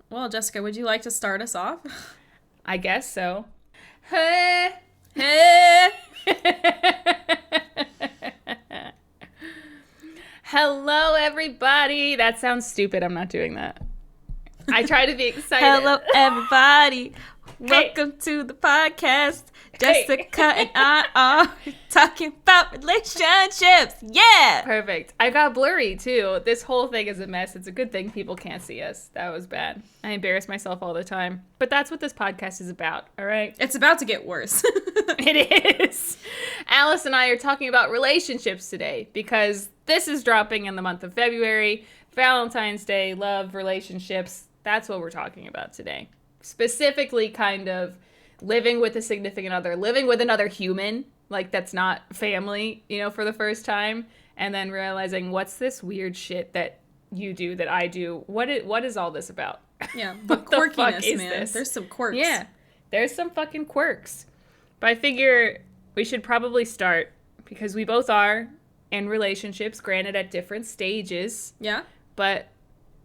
Well, Jessica, would you like to start us off? I guess so. Hey. Hey! Hello, everybody. That sounds stupid. I'm not doing that. I try to be excited. Hello, everybody. Welcome to the podcast. Jessica and I are talking about relationships. Yeah! Perfect. I got blurry, too. This whole thing is a mess. It's a good thing people can't see us. That was bad. I embarrass myself all the time. But that's what this podcast is about, all right? It's about to get worse. It is. Alice and I are talking about relationships today because this is dropping in the month of February. Valentine's Day, love, relationships. That's what we're talking about today. Specifically kind of living with a significant other, living with another human, like that's not family, for the first time, and then realizing what's this weird shit that you do that I do. What is all this about? Yeah, the quirkiness, man. This? There's some quirks. Yeah, there's some fucking quirks. But I figure we should probably start because we both are in relationships, granted at different stages. Yeah. But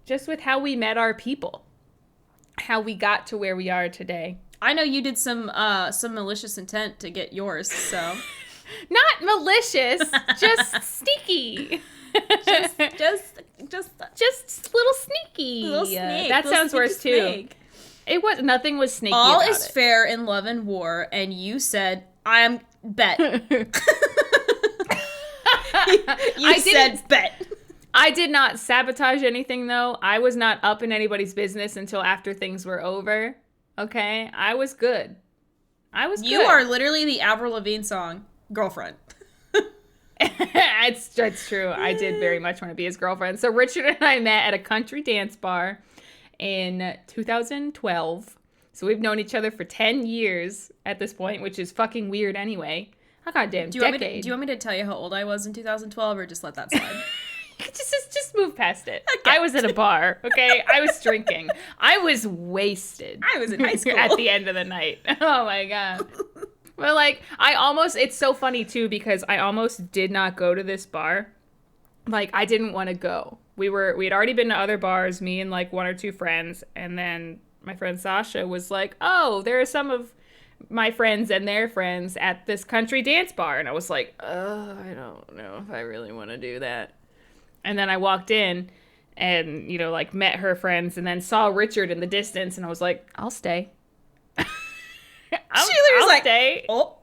just with how we met our people, how we got to where we are today. I know you did some malicious intent to get yours, so. Not malicious, just sneaky. just little sneaky. Little snake. That little sounds worse snake. Too. Nothing was sneaky. All about is it. fair in love and war, and you said, "I am bet." you said bet. I did not sabotage anything, though. I was not up in anybody's business until after things were over. Okay? I was good. You are literally the Avril Lavigne song, Girlfriend. It's true. I did very much want to be his girlfriend. So Richard and I met at a country dance bar in 2012. So we've known each other for 10 years at this point, which is fucking weird anyway. A goddamn decade. Do you want me to tell you how old I was in 2012 or just let that slide? Just move past it. Okay. I was at a bar, okay? I was drinking. I was wasted. I was in high school. At the end of the night. Oh, my God. Well, it's so funny, too, because I almost did not go to this bar. I didn't want to go. We had already been to other bars, me and, one or two friends, and then my friend Sasha was like, oh, there are some of my friends and their friends at this country dance bar. And I was like, oh, I don't know if I really want to do that. And then I walked in and, met her friends and then saw Richard in the distance. And I was like, I'll stay. I'll stay. Oh.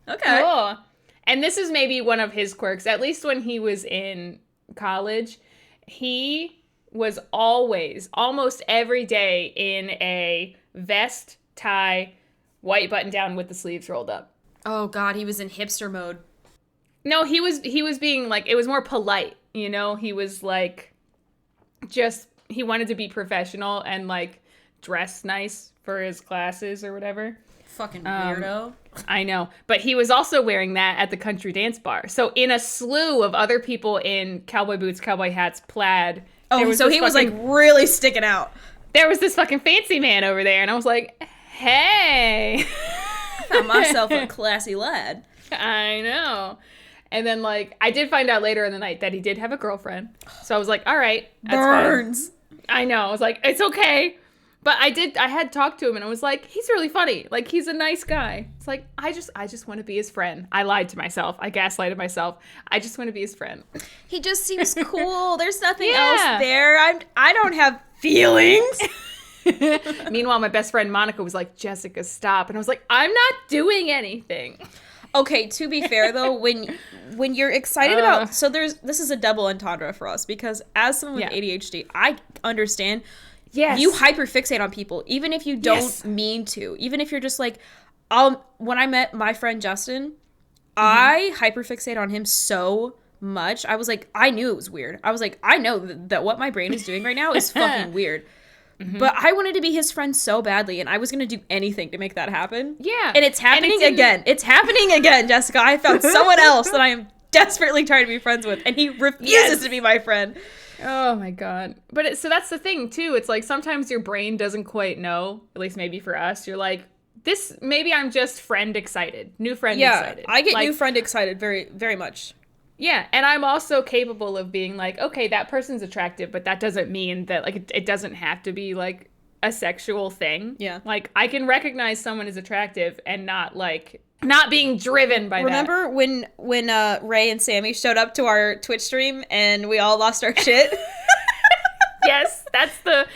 Okay. Oh. And this is maybe one of his quirks. At least when he was in college, he was always, almost every day, in a vest, tie, white button down with the sleeves rolled up. Oh, God. He was in hipster mode. No, he was being it was more polite, he was he wanted to be professional and dress nice for his classes or whatever. Fucking weirdo. I know, but he was also wearing that at the country dance bar. So in a slew of other people in cowboy boots, cowboy hats, plaid. Oh, so he was really sticking out. There was this fucking fancy man over there, and I was like, hey. I found myself a classy lad. I know. And then, I did find out later in the night that he did have a girlfriend. So I was like, all right. That's Burns. fine. I know. I was like, it's okay. But I had talked to him, and I was like, he's really funny. He's a nice guy. It's I just want to be his friend. I lied to myself. I gaslighted myself. I just want to be his friend. He just seems cool. There's nothing else there. I don't have feelings. Meanwhile, my best friend Monica was like, Jessica, stop. And I was like, I'm not doing anything. Okay, to be fair though, when you're excited about this is a double entendre for us because as someone with ADHD, I understand. Yes. You hyperfixate on people, even if you don't mean to. Even if you're just when I met my friend Justin, I hyperfixate on him so much. I was like, I knew it was weird. I was like, I know that what my brain is doing right now is fucking weird. Mm-hmm. But I wanted to be his friend so badly, and I was going to do anything to make that happen. Yeah. And it's happening again. It's happening again, Jessica. I found someone else that I am desperately trying to be friends with, and he refuses to be my friend. Oh, my God. But so that's the thing, too. It's sometimes your brain doesn't quite know, at least maybe for us. You're like, maybe I'm just friend excited. New friend excited. I get new friend excited very, very much. Yeah, and I'm also capable of being like, okay, that person's attractive, but that doesn't mean that, like, it doesn't have to be, like, a sexual thing. Yeah. Like, I can recognize someone as attractive and not, like, not being driven by that. Remember when Ray and Sammy showed up to our Twitch stream and we all lost our shit? Yes, that's the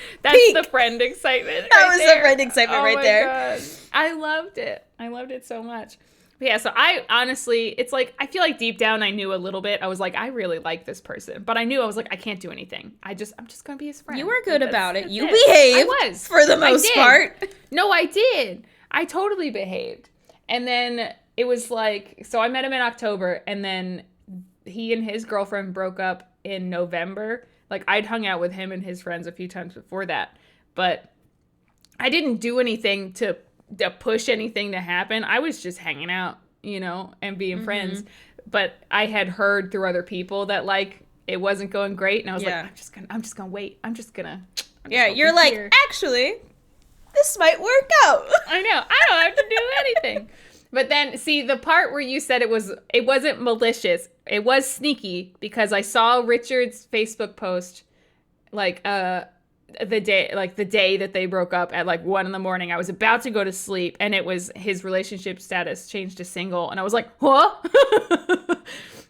friend excitement. That was the friend excitement right there. God. I loved it. I loved it so much. But yeah, so I honestly, it's like, I feel like deep down I knew a little bit. I was like, I really like this person. But I knew, I was like, I can't do anything. I'm just going to be his friend. You were good about it. You it. behaved. I was. For the most part. No, I did. I totally behaved. And then it was like, so I met him in October, and then he and his girlfriend broke up in November. Like, I'd hung out with him and his friends a few times before that. But I didn't do anything to push anything to happen. I was just hanging out, you know, and being friends. But I had heard through other people that, like, it wasn't going great, and I was like, I'm just gonna wait. You're like, here. Actually, this might work out. I know. I don't have to do anything. But then, see, the part where you said it wasn't malicious. It was sneaky, because I saw Richard's Facebook post, like, the day that they broke up at like 1 a.m. I was about to go to sleep, and it was his relationship status changed to single, and I was like, huh?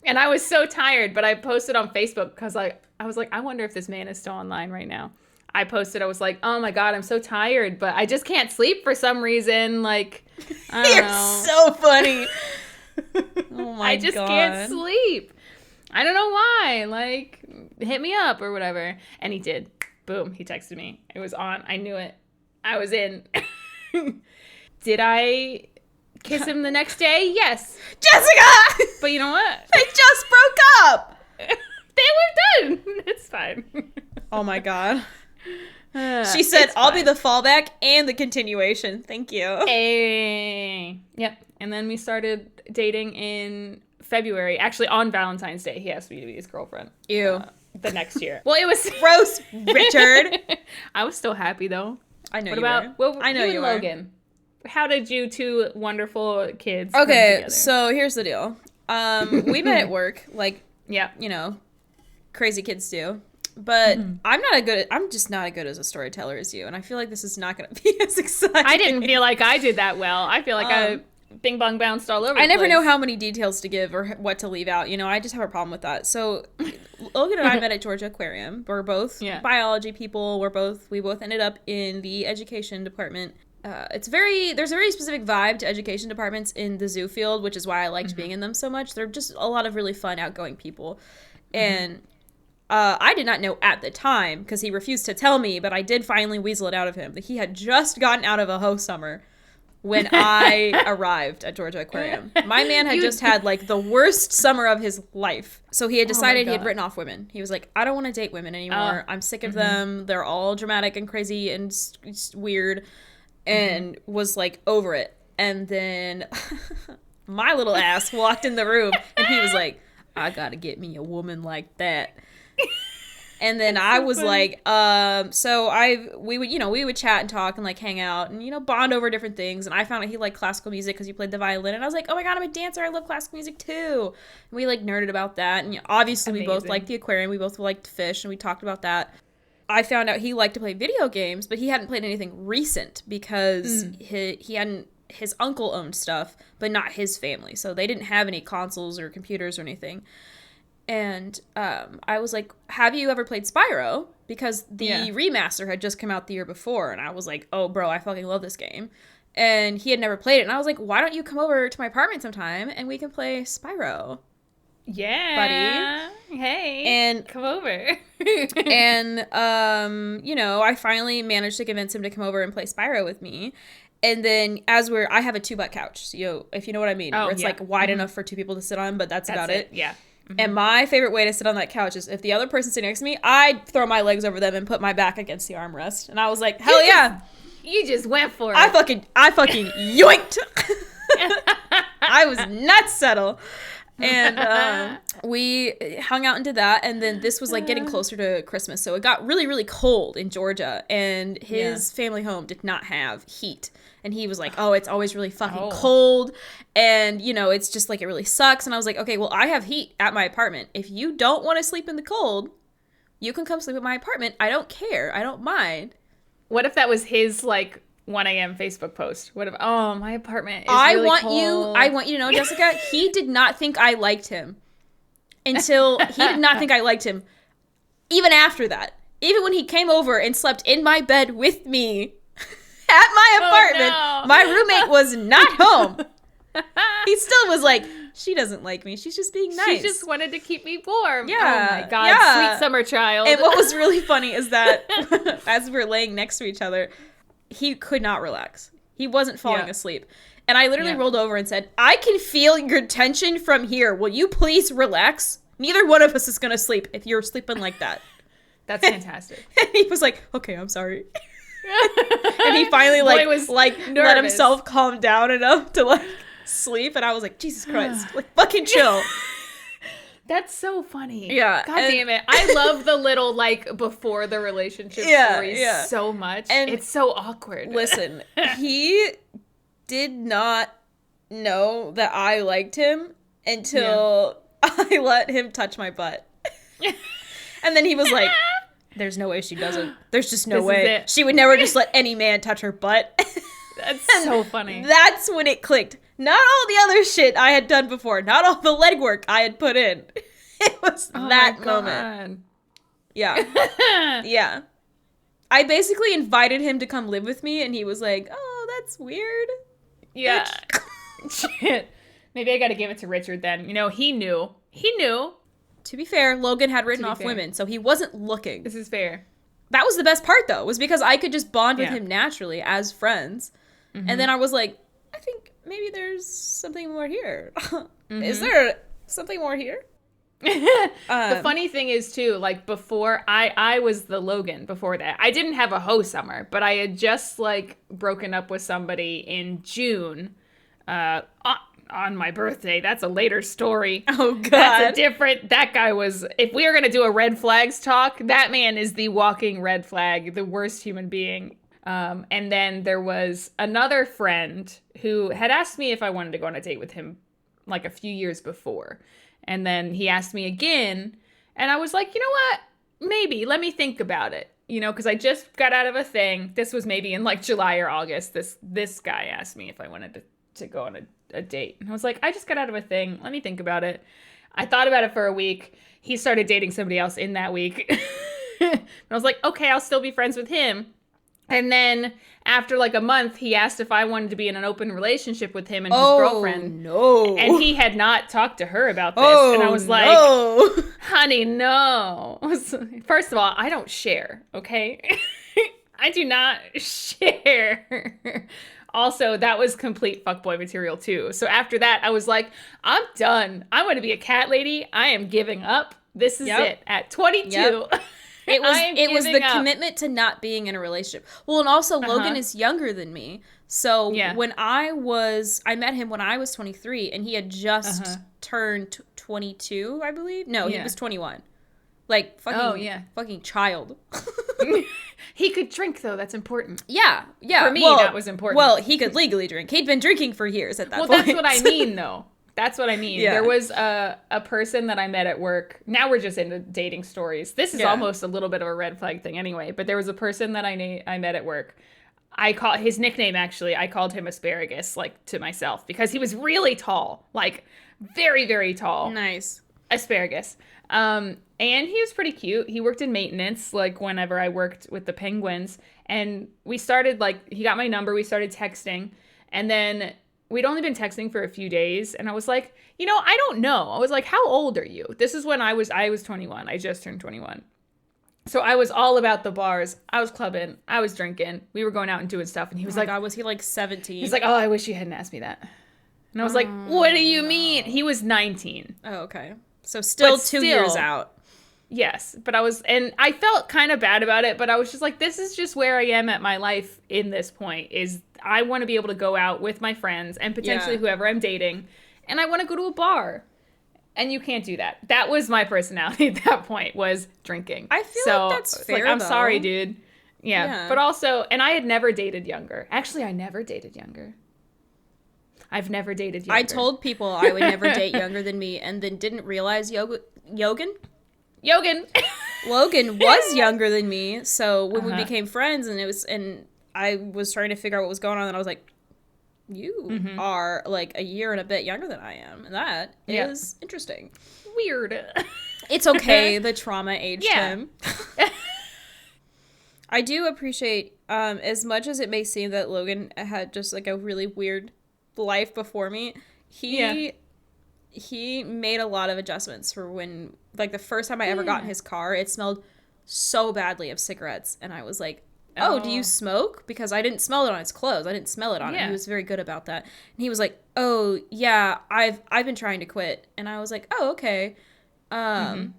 And I was so tired, but I posted on Facebook because I was like, I wonder if this man is still online right now. I posted, I was like, oh my God, I'm so tired, but I just can't sleep for some reason. Like, I don't know. So funny. Oh my God. I just can't sleep. I don't know why. Like, hit me up or whatever. And he did. Boom. He texted me. It was on. I knew it. I was in. Did I kiss him the next day? Yes. Jessica! But you know what? They just broke up. They were done. It's fine. Oh my God. She said, I'll be the fallback and the continuation. Thank you. Hey. Yep. And then we started dating in February. Actually, on Valentine's Day, he asked me to be his girlfriend. Ew. The next year. Well, it was gross, Richard. I was still happy though. I know. I know you were. Logan. How did you two wonderful kids? Okay, so here's the deal. We met at work, like, yeah, you know, crazy kids do. But I'm just not as good as a storyteller as you, and I feel like this is not going to be as exciting. I didn't feel like I did that well. I feel like I bing bong bounced all over. I never know how many details to give or what to leave out. You know, I just have a problem with that. So Logan and I met at Georgia Aquarium. We're both biology people. We both ended up in the education department. There's a very specific vibe to education departments in the zoo field, which is why I liked being in them so much. They're just a lot of really fun, outgoing people. And I did not know at the time, because he refused to tell me, but I did finally weasel it out of him, that he had just gotten out of a host summer when I arrived at Georgia Aquarium. My man had just had, like, the worst summer of his life. So he had decided he had written off women. He was like, I don't want to date women anymore. I'm sick of them. They're all dramatic and crazy and weird. And was, like, over it. And then my little ass walked in the room, and he was like, I gotta get me a woman like that. And then I was like, we would chat and talk and, like, hang out and, you know, bond over different things. And I found out he liked classical music because he played the violin. And I was like, oh my God, I'm a dancer. I love classical music too. And we, like, nerded about that. And obviously we both liked the aquarium. We both liked fish, and we talked about that. I found out he liked to play video games, but he hadn't played anything recent because his uncle owned stuff, but not his family. So they didn't have any consoles or computers or anything. And I was like, have you ever played Spyro? Because the remaster had just come out the year before. And I was like, oh, bro, I fucking love this game. And he had never played it. And I was like, why don't you come over to my apartment sometime and we can play Spyro? Yeah. Buddy. Hey. And come over. And, you know, I finally managed to convince him to come over and play Spyro with me. And then I have a 2-butt couch, so, if you know what I mean, where it's like wide enough for 2 people to sit on, but that's about it. Yeah. And my favorite way to sit on that couch is if the other person's sitting next to me, I throw my legs over them and put my back against the armrest. And I was like, hell yeah. You just went for it. I fucking yoinked. I was not subtle. And we hung out and did that. And then this was like getting closer to Christmas. So it got really, really cold in Georgia. And his family home did not have heat. And he was like, oh, it's always really fucking cold. And, you know, it's just like, it really sucks. And I was like, okay, well, I have heat at my apartment. If you don't want to sleep in the cold, you can come sleep at my apartment. I don't care. I don't mind. What if that was his, like, 1 a.m. Facebook post? What if, oh, my apartment is really cold. I want you to know, Jessica, he did not think I liked him until he did not think I liked him. Even after that. Even when he came over and slept in my bed with me at my apartment, my roommate was not home. He still was like, she doesn't like me. She's just being nice. She just wanted to keep me warm. Yeah. Oh my God. Sweet summer child. And what was really funny is that as we were laying next to each other, he could not relax. He wasn't falling asleep. And I literally rolled over and said, I can feel your tension from here. Will you please relax? Neither one of us is going to sleep if you're sleeping like that. That's fantastic. And he was like, okay, I'm sorry. And he finally let himself calm down enough to like sleep. And I was like, Jesus Christ, like fucking chill. That's so funny. Yeah. God damn it. I love the little like before the relationship stories so much. And it's so awkward. Listen, he did not know that I liked him until I let him touch my butt. And then he was like, there's no way she doesn't. There's just no way. She would never just let any man touch her butt. That's so funny. That's when it clicked. Not all the other shit I had done before. Not all the legwork I had put in. It was that moment. Yeah. Yeah. I basically invited him to come live with me, and he was like, oh, that's weird. Yeah. Shit. Maybe I got to give it to Richard then. You know, he knew. He knew. To be fair, Logan had written off women, so he wasn't looking. This is fair. That was the best part, though, was because I could just bond with him naturally as friends. Mm-hmm. And then I was like, I think maybe there's something more here. Mm-hmm. Is there something more here? The funny thing is, too, like, before, I was the Logan before that. I didn't have a hoe summer, but I had just, like, broken up with somebody in June, on my birthday. That's a later story. Oh, God. That guy was, if we are going to do a red flags talk, that man is the walking red flag, the worst human being. And then there was another friend who had asked me if I wanted to go on a date with him like a few years before. And then he asked me again, and I was like, you know what? Maybe, let me think about it. You know, because I just got out of a thing. This was maybe in like July or August. This guy asked me if I wanted to go on a date. And I was like, I just got out of a thing. Let me think about it. I thought about it for a week. He started dating somebody else in that week. And I was like, okay, I'll still be friends with him. And then after like a month, he asked if I wanted to be in an open relationship with him and his girlfriend. No. And he had not talked to her about this. And I was like, honey, no. First of all, I don't share, okay? I do not share. Also, that was complete fuckboy material too. So after that, I was like, I'm done. I want to be a cat lady. I am giving up. This is it. At 22. Yep. It was the commitment to not being in a relationship. Well, and also Logan is younger than me. So when I met him when I was 23, and he had just turned 22, I believe. No, he was 21. Like fucking child. He could drink though. That's important. Yeah. For me, that was important. Well, he could legally drink. He'd been drinking for years at that point. Well, that's what I mean, though. That's what I mean. Yeah. There was a person that I met at work. Now we're just into dating stories. This is almost a little bit of a red flag thing anyway. But there was a person that I met at work. I call his nickname, actually, I called him Asparagus, like, to myself. Because he was really tall. Like, very, very tall. Nice. Asparagus. And he was pretty cute. He worked in maintenance, like, whenever I worked with the Penguins. And we started, like, he got my number. We started texting. And then we'd only been texting for a few days. And I was like, you know, I don't know. I was like, how old are you? This is when I was 21. I just turned 21. So I was all about the bars. I was clubbing. I was drinking. We were going out and doing stuff. And he was like, God, was he like 17? He's like, oh, I wish you hadn't asked me that. And I was like, what do you mean? He was 19. Oh, okay. So still 2 years out. Yes. But I felt kind of bad about it, but I was just like, this is just where I am at my life in this point, is I want to be able to go out with my friends and potentially whoever I'm dating. And I want to go to a bar. And you can't do that. That was my personality at that point, was drinking. I feel like that's fair, I'm though. sorry, dude. Yeah. But also, and I had never dated younger. Actually, I never dated younger. I've never dated younger. I told people I would never date younger than me, and then didn't realize Logan was younger than me. So when we became friends, and I was trying to figure out what was going on, and I was like, you are like a year and a bit younger than I am, and that is interesting. Weird. It's okay. The trauma aged him. I do appreciate, as much as it may seem that Logan had just like a really weird life before me, he made a lot of adjustments for when, like, the first time I ever got in his car, it smelled so badly of cigarettes, and I was like, oh, do you smoke? Because I didn't smell it on his clothes. I didn't smell it on him. He was very good about that. And he was like, oh, yeah, I've been trying to quit. And I was like, oh, okay. And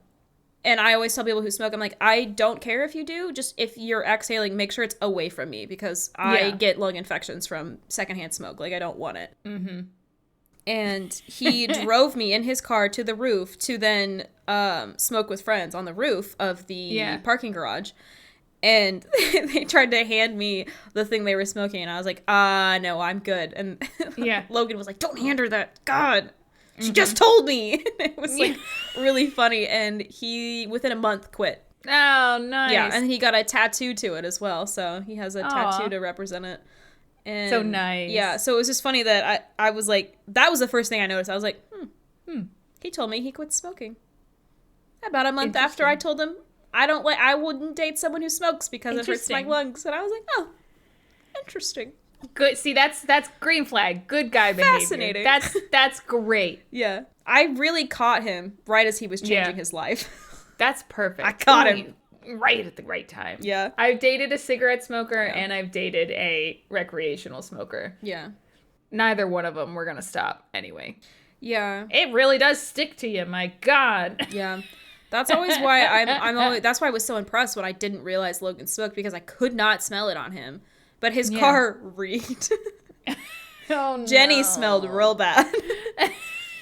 I always tell people who smoke, I'm like, I don't care if you do. Just if you're exhaling, make sure it's away from me, because I get lung infections from secondhand smoke. Like, I don't want it. And he drove me in his car to the roof to then smoke with friends on the roof of the parking garage. And they tried to hand me the thing they were smoking, and I was like, no, I'm good. And Logan was like, don't hand her that. God, she just told me. It was like really funny, and he, within a month, quit. Oh, nice. Yeah, and he got a tattoo to it as well, so he has a tattoo to represent it. And so nice. Yeah, so it was just funny that I was like, that was the first thing I noticed. I was like, he told me he quit smoking. About a month after I told him I wouldn't date someone who smokes because it hurts my lungs. And I was like, oh, interesting. Good. See, that's green flag. Good guy behavior. Fascinating. That's great. Yeah. I really caught him right as he was changing his life. That's perfect. I caught him right at the right time. Yeah. I've dated a cigarette smoker and I've dated a recreational smoker. Yeah. Neither one of them were going to stop anyway. Yeah. It really does stick to you, my God. Yeah. That's always why I'm always, that's why I was so impressed when I didn't realize Logan smoked, because I could not smell it on him. But his car reeked. Oh, no. Jenny smelled real bad.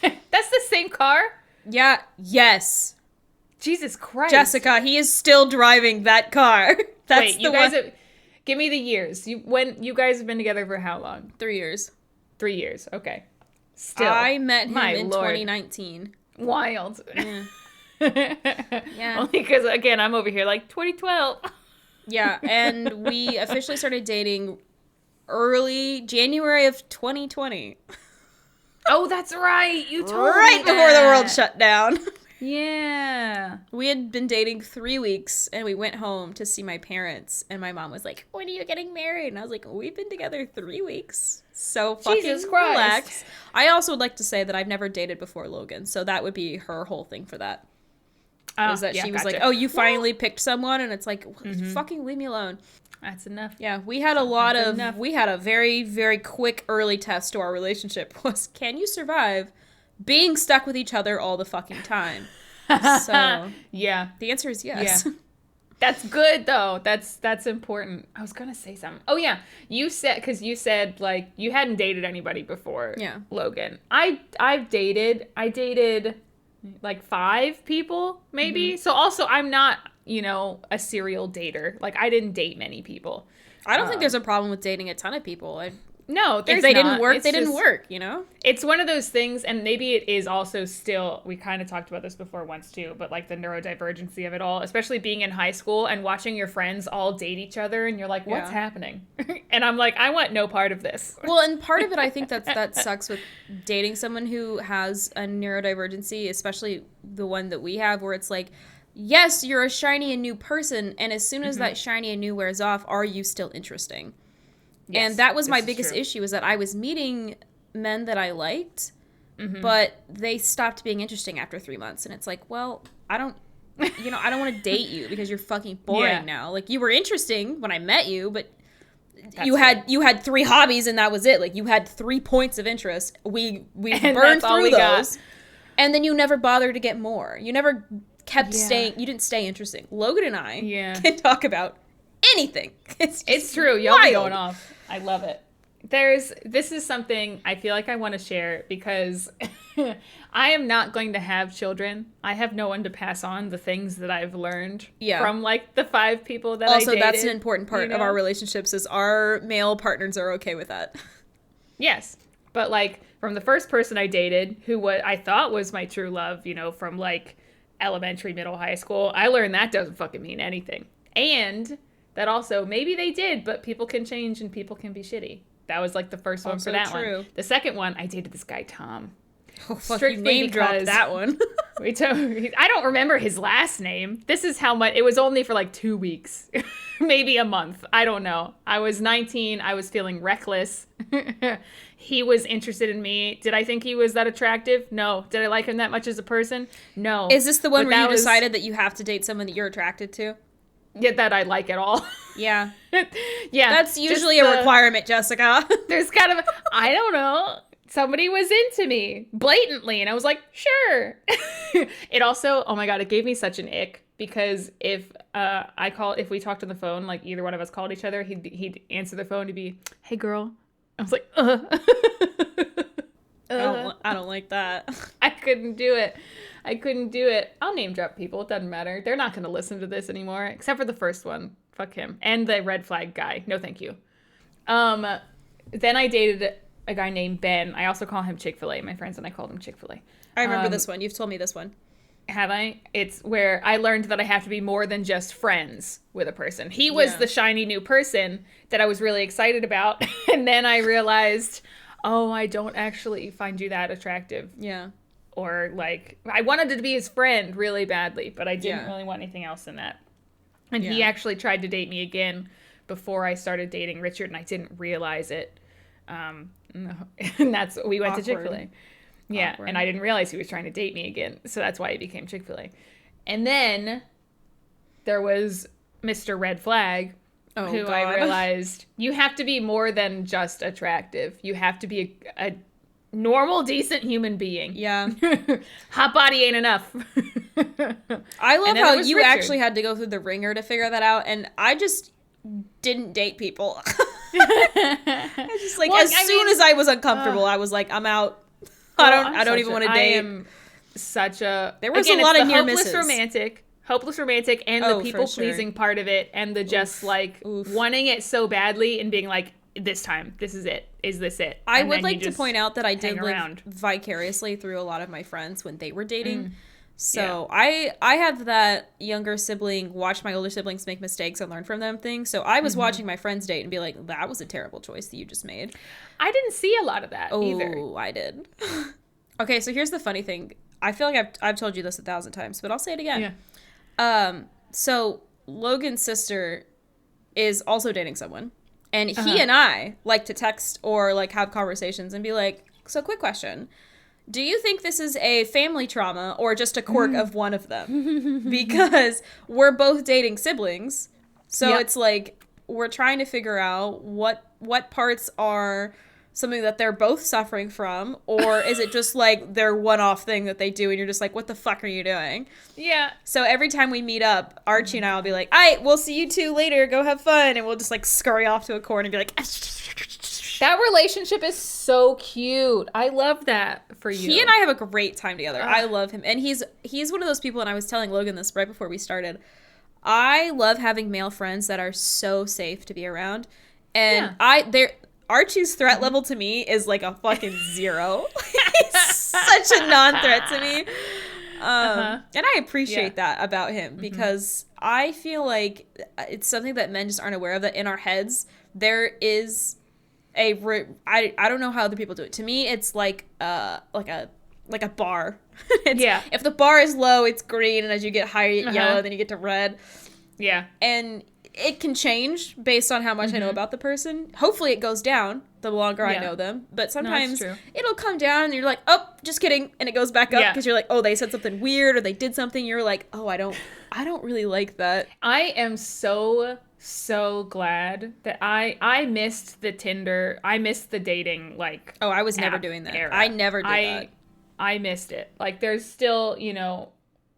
That's the same car? Yeah. Yes. Jesus Christ. Jessica, he is still driving that car. That's Wait, give me the years. You guys have been together for how long? 3 years. 3 years. Okay. Still. I met him in Lord. 2019. Wild. Yeah. Yeah. Only because, again, I'm over here like 2012. Yeah, and we officially started dating early January of 2020. Oh, that's right. You told me right before the world shut down. Yeah. We had been dating 3 weeks, and we went home to see my parents, and my mom was like, when are you getting married? And I was like, we've been together 3 weeks. So fucking Jesus Christ. relax. I also would like to say that I've never dated before Logan, so that would be her whole thing for that. Was that she was like, oh, you finally picked someone, and it's like, fucking leave me alone. That's enough. Yeah, we had we had a very, very quick early test to our relationship was, can you survive being stuck with each other all the fucking time? So, yeah. The answer is yes. Yeah. That's good, though. That's important. I was going to say something. Oh, yeah. You said, like, you hadn't dated anybody before, Logan. I dated like 5 people, maybe. So also, I'm not, a serial dater. Like, I didn't date many people. I don't think there's a problem with dating a ton of people. No, if they didn't work, they didn't work, It's one of those things, and maybe it is also still, we kind of talked about this before once too, but like the neurodivergency of it all, especially being in high school and watching your friends all date each other, and you're like, what's happening? And I'm like, I want no part of this. Well, and part of it, I think that sucks with dating someone who has a neurodivergency, especially the one that we have, where it's like, yes, you're a shiny and new person, and as soon as that shiny and new wears off, are you still interesting? Yes, and that was my biggest issue, is that I was meeting men that I liked, but they stopped being interesting after 3 months. And it's like, well, I don't want to date you because you're fucking boring now. Like, you were interesting when I met you, but you had 3 hobbies and that was it. Like, you had 3 points of interest. We burned through those. And then you never bothered to get more. You never kept staying. You didn't stay interesting. Logan and I can talk about anything. It's true. Y'all be going off. I love it. this is something I feel like I want to share because I am not going to have children. I have no one to pass on the things that I've learned from like the 5 people that I dated. Also, that's an important part of our relationships is our male partners are okay with that. Yes. But like from the first person I dated, who I thought was my true love, from like elementary, middle, high school, I learned that doesn't fucking mean anything. And that also, maybe they did, but people can change and people can be shitty. That was like the first one for that one. The second one, I dated this guy, Tom. Oh, fuck, you name dropped that one. I don't remember his last name. This is how much, it was only for like 2 weeks, maybe a month. I don't know. I was 19. I was feeling reckless. He was interested in me. Did I think he was that attractive? No. Did I like him that much as a person? No. Is this the one where you decided that you have to date someone that you're attracted to? Yeah, that I like at all. Yeah. Yeah. That's usually a requirement, Jessica. There's kind of, I don't know. Somebody was into me blatantly, and I was like, sure. It also, oh my God, it gave me such an ick because if we talked on the phone, like either one of us called each other, he'd answer the phone, he'd be, hey girl. I was like, I don't like that. I couldn't do it. I'll name drop people. It doesn't matter. They're not going to listen to this anymore, except for the first one. Fuck him. And the red flag guy. No, thank you. Then I dated a guy named Ben. I also call him Chick-fil-A. My friends and I called him Chick-fil-A. I remember this one. You've told me this one. Have I? It's where I learned that I have to be more than just friends with a person. He was the shiny new person that I was really excited about. And then I realized, oh, I don't actually find you that attractive. Yeah. Or like, I wanted to be his friend really badly, but I didn't really want anything else than that. And he actually tried to date me again before I started dating Richard, and I didn't realize it. No. And we went to Chick-fil-A. Yeah, and I didn't realize he was trying to date me again, so that's why he became Chick-fil-A. And then there was Mr. Red Flag, who God. I realized you have to be more than just attractive. You have to be a normal, decent human being. Yeah. Hot body ain't enough. I love how you Richard. Actually had to go through the ringer to figure that out, and I just didn't date people. I just like, as soon as I was uncomfortable, I was like, I'm out. I don't even want to date. I am such a... There was a lot of near misses. Hopeless romantic, and the people-pleasing part of it, and the just, wanting it so badly and being like, this time, this is it. Is this it? I would like to point out that I did live vicariously through a lot of my friends when they were dating. So I have that younger sibling, watch my older siblings make mistakes and learn from them thing. So I was watching my friends date and be like, that was a terrible choice that you just made. I didn't see a lot of that either. Oh, I did. Okay, so here's the funny thing. I feel like I've told you this 1,000 times, but I'll say it again. Yeah. So Logan's sister is also dating someone. And he and I like to text or like have conversations and be like, so quick question. Do you think this is a family trauma or just a quirk of one of them? Because we're both dating siblings. So it's like we're trying to figure out what parts are something that they're both suffering from, or is it just like their one-off thing that they do and you're just like, what the fuck are you doing? Yeah. So every time we meet up, Archie and I will be like, all right, we'll see you two later. Go have fun. And we'll just like scurry off to a corner and be like... That relationship is so cute. I love that for you. He and I have a great time together. I love him. And he's one of those people, and I was telling Logan this right before we started. I love having male friends that are so safe to be around. And Archie's threat level to me is like a fucking 0. He's such a non-threat to me. And I appreciate that about him because I feel like it's something that men just aren't aware of, that in our heads there is... I don't know how other people do it. To me, it's like a bar. If the bar is low, it's green, and as you get higher, yellow, then you get to red. Yeah. And it can change based on how much I know about the person. Hopefully, it goes down the longer I know them. But sometimes it'll come down, and you're like, oh, just kidding, and it goes back up because you're like, oh, they said something weird, or they did something. You're like, oh, I don't really like that. I am so glad that I missed the Tinder. I missed the dating, like... Oh, I was never doing that. Era. I never did that. I missed it. Like, there's still,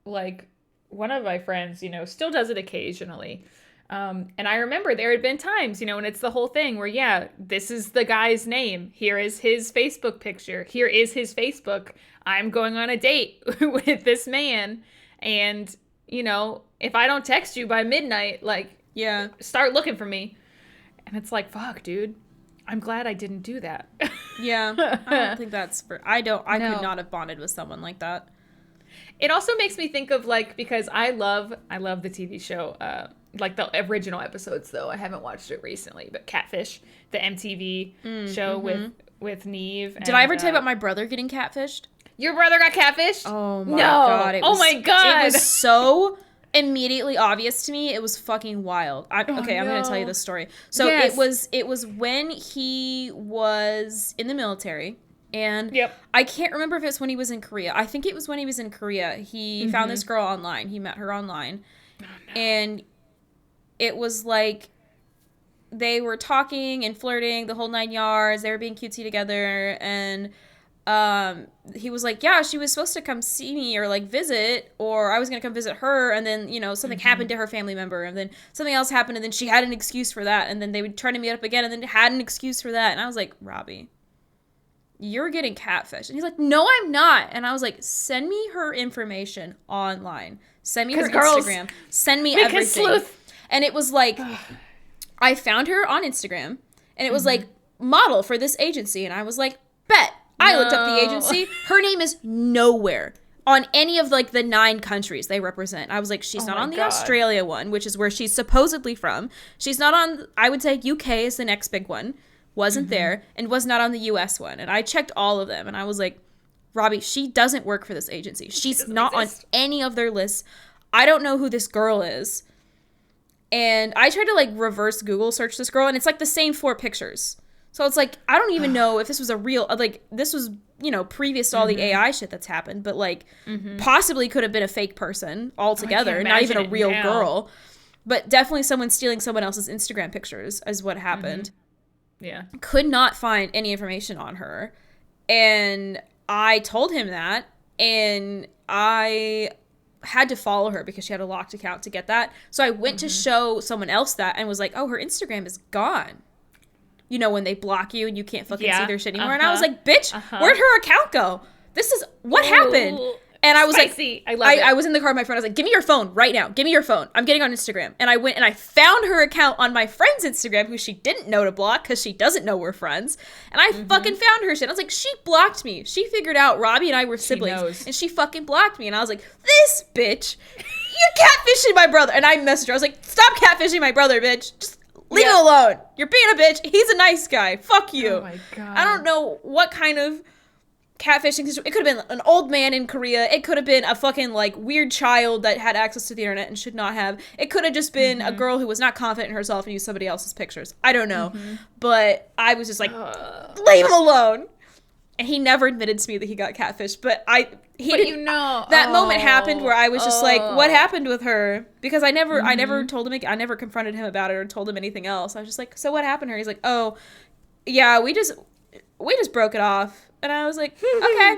like, one of my friends, still does it occasionally. And I remember there had been times, you know, and it's the whole thing where, yeah, this is the guy's name. Here is his Facebook picture. Here is his Facebook. I'm going on a date with this man. And, you know, if I don't text you by midnight, like, yeah, start looking for me. And it's like, fuck, dude. I'm glad I didn't do that. Yeah. I don't think that's I could not have bonded with someone like that. It also makes me think of, like, because I love the TV show, like the original episodes, though. I haven't watched it recently, but Catfish, the MTV show with Neve. Did I ever tell you about my brother getting catfished? Your brother got catfished? Oh my god. My god. It was so immediately obvious to me. It was fucking wild. I'm going to tell you the story. So it was when he was in the military. And I can't remember if it's when he was in Korea. I think it was when he was in Korea. He found this girl online. He met her online. Oh, no. And it was like they were talking and flirting the whole 9 yards. They were being cutesy together. And he was like, yeah, she was supposed to come see me or like visit, or I was going to come visit her. And then, you know, something happened to her family member. And then something else happened. And then she had an excuse for that. And then they would try to meet up again. And then had an excuse for that. And I was like, Robbie, you're getting catfished. And he's like, no, I'm not. And I was like, send me her information online. Send me her Instagram. Send me everything. Sleuth. And it was like, I found her on Instagram. And it was like, model for this agency. And I was like, bet. I looked up the agency. Her name is nowhere on any of like the 9 countries they represent. I was like, she's not on the Australia one, which is where she's supposedly from. She's not on, I would say UK is the next big one. Wasn't there, and was not on the US one. And I checked all of them, and I was like, Robbie, she doesn't work for this agency. She's not exist on any of their lists. I don't know who this girl is. And I tried to, like, reverse Google search this girl, and it's, like, the same 4 pictures. So it's like, I don't even know if this was a real, like, this was, you know, previous to all the AI shit that's happened, but, like, possibly could have been a fake person altogether, not even a real girl. But definitely someone stealing someone else's Instagram pictures is what happened. Yeah. Could not find any information on her. And I told him that. And I had to follow her because she had a locked account to get that. So I went to show someone else that and was like, oh, her Instagram is gone. You know, when they block you and you can't fucking see their shit anymore. And I was like, bitch, where'd her account go? This is what happened. And I was spicy. Like, I was in the car with my friend. I was like, give me your phone right now. Give me your phone. I'm getting on Instagram. And I went and I found her account on my friend's Instagram, who she didn't know to block because she doesn't know we're friends. And I fucking found her shit. I was like, she blocked me. She figured out Robbie and I were siblings. And she fucking blocked me. And I was like, this bitch, you're catfishing my brother. And I messaged her. I was like, stop catfishing my brother, bitch. Just leave him alone. You're being a bitch. He's a nice guy. Fuck you. Oh my God. I don't know what kind of catfishing. It could have been an old man in Korea. It could have been a fucking like weird child that had access to the internet and should not have. It could have just been a girl who was not confident in herself and used somebody else's pictures. I don't know. But I was just like, leave him alone. And he never admitted to me that he got catfished. But that moment happened where I was just like, what happened with her? Because I never told him. I never confronted him about it or told him anything else. I was just like, so what happened to her? He's like, oh, yeah, we just broke it off. And I was like, okay.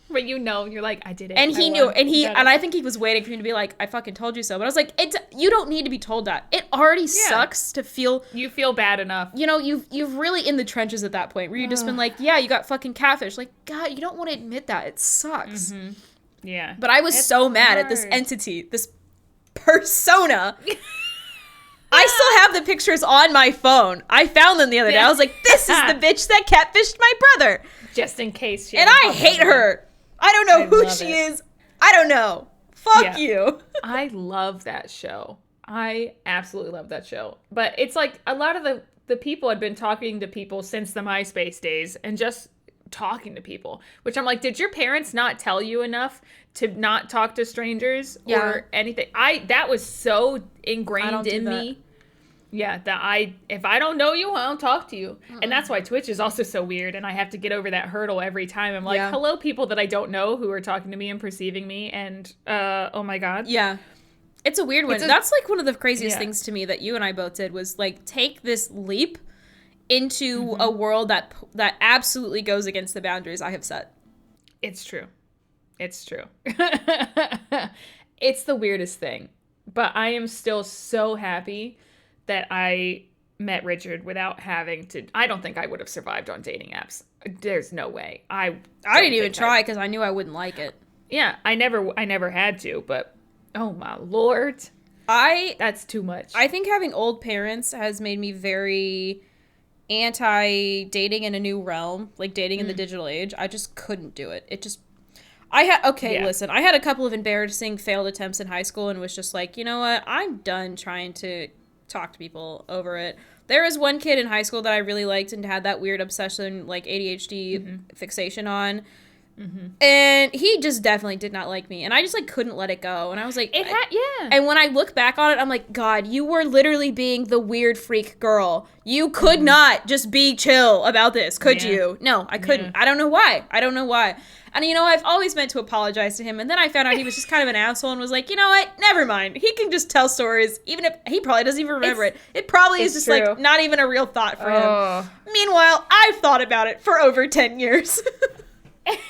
But you're like, I did it. And he knew, and I think he was waiting for me to be like, I fucking told you so. But I was like, you don't need to be told that. It already sucks to feel. You feel bad enough. You know, you've really in the trenches at that point where you've just been like, yeah, you got fucking catfish. Like, God, you don't want to admit that. It sucks. Yeah. But I was so mad at this entity, this persona. I still have the pictures on my phone. I found them the other day. I was like, this is the bitch that catfished my brother. Just in case. And I hate her. I don't know who she is. I don't know. Fuck you. I love that show. I absolutely love that show. But it's like a lot of the people had been talking to people since the MySpace days and just talking to people, which I'm like, did your parents not tell you enough to not talk to strangers or anything? That was so ingrained in me. Yeah, if I don't know you, I don't talk to you. And that's why Twitch is also so weird, and I have to get over that hurdle every time. I'm like, hello, people that I don't know who are talking to me and perceiving me, and oh my God. Yeah. It's a weird one. That's like one of the craziest things to me that you and I both did was like take this leap into a world that absolutely goes against the boundaries I have set. It's true. It's true. It's the weirdest thing But I am still so happy that I met Richard without having to. I don't think I would have survived on dating apps. There's no way. I didn't even try because I knew I wouldn't like it. Yeah, I never had to, but oh my Lord. That's too much. I think having old parents has made me very anti-dating in a new realm, like dating in the digital age. I just couldn't do it. Listen, I had a couple of embarrassing failed attempts in high school and was just like, you know what? I'm done trying to talk to people over it. There was one kid in high school that I really liked and had that weird obsession, like ADHD fixation on. And he just definitely did not like me. And I just, like, couldn't let it go. And I was like... And when I look back on it, I'm like, God, you were literally being the weird freak girl. You could not just be chill about this, could you? No, I couldn't. I don't know why. And, you know, I've always meant to apologize to him. And then I found out he was just kind of an asshole and was like, you know what? Never mind. He can just tell stories, even if he probably doesn't even remember it. It probably is just, true. Like, not even a real thought for him. Meanwhile, I've thought about it for over 10 years.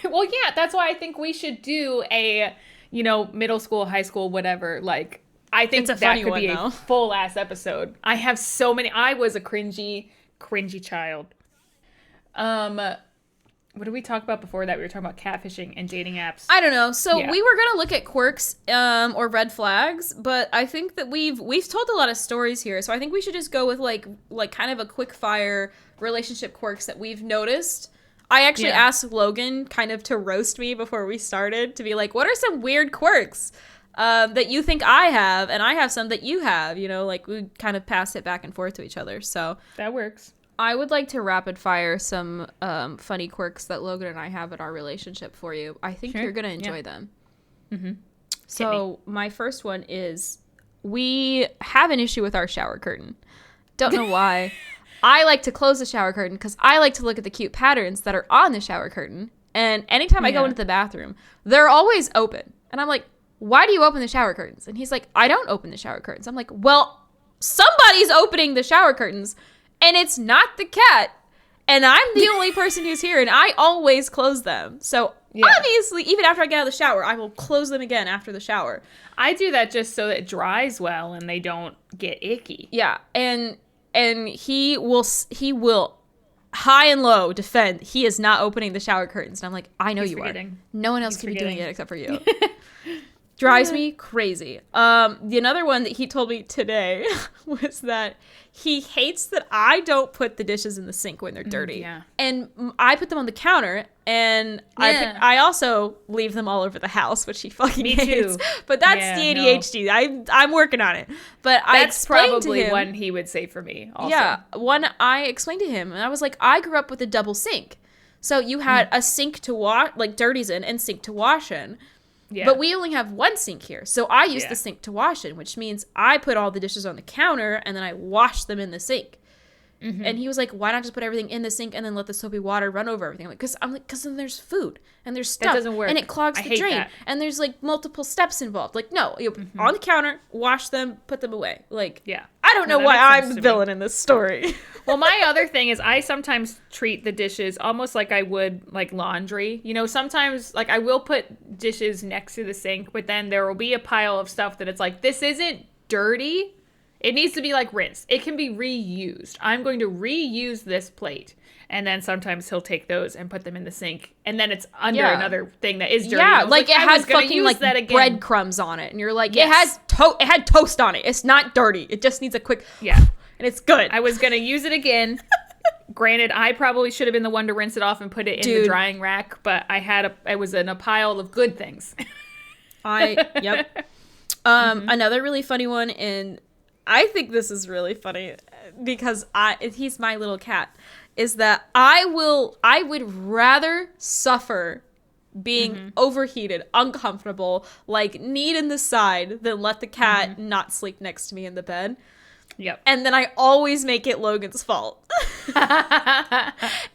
Well, yeah, that's why I think we should do a, you know, middle school, high school, whatever. Like, I think that could be a full-ass episode. I have so many. I was a cringy child. What did we talk about before that? We were talking about catfishing and dating apps. I don't know. So we were going to look at quirks or red flags, but I think that we've told a lot of stories here. So I think we should just go with like kind of a quick fire relationship quirks that we've noticed. I actually asked Logan kind of to roast me before we started, to be like, what are some weird quirks that you think I have, and I have some that you have, you know, like we kind of pass it back and forth to each other. So that works. I would like to rapid fire some funny quirks that Logan and I have in our relationship for you. I think you're going to enjoy them. Mm-hmm. So my first one is we have an issue with our shower curtain. Don't know why. I like to close the shower curtain because I like to look at the cute patterns that are on the shower curtain. And anytime I go into the bathroom, they're always open. And I'm like, why do you open the shower curtains? And he's like, I don't open the shower curtains. I'm like, well, somebody's opening the shower curtains. And it's not the cat. And I'm the only person who's here. And I always close them. So obviously, even after I get out of the shower, I will close them again after the shower. I do that just so it dries well and they don't get icky. Yeah. And he will high and low defend he is not opening the shower curtains. And I'm like, I know you are. No one else can be doing it except for you. Drives me crazy. The another one that he told me today was that he hates that I don't put the dishes in the sink when they're dirty. Yeah. And I put them on the counter, and I also leave them all over the house, which he fucking hates. But that's the ADHD. No. I'm working on it. But that's probably one he would say for me also. Yeah. One I explained to him, and I was like, I grew up with a double sink. So you had a sink to wash, like dirties in, and sink to wash in. Yeah. But we only have one sink here. So I use the sink to wash in, which means I put all the dishes on the counter and then I wash them in the sink. Mm-hmm. And he was like, why not just put everything in the sink and then let the soapy water run over everything? I'm like, because then there's food and there's stuff. That doesn't work. And it clogs the drain. That. And there's like multiple steps involved. Like, no, you on the counter, wash them, put them away. Like, I don't know why I'm the villain in this story. Well, my other thing is I sometimes treat the dishes almost like I would like laundry. You know, sometimes like I will put dishes next to the sink, but then there will be a pile of stuff that it's like, this isn't dirty. It needs to be like rinsed. It can be reused. I'm going to reuse this plate. And then sometimes he'll take those and put them in the sink. And then it's under another thing that is dirty. Yeah, like it has fucking like breadcrumbs on it. And you're like, it had toast on it. It's not dirty. It just needs a quick, and it's good. I was going to use it again. Granted, I probably should have been the one to rinse it off and put it in the drying rack. But I was in a pile of good things. Another really funny one, and I think this is really funny because he's my little cat, is that I would rather suffer being overheated, uncomfortable, like kneed in the side than let the cat not sleep next to me in the bed. Yep. And then I always make it Logan's fault.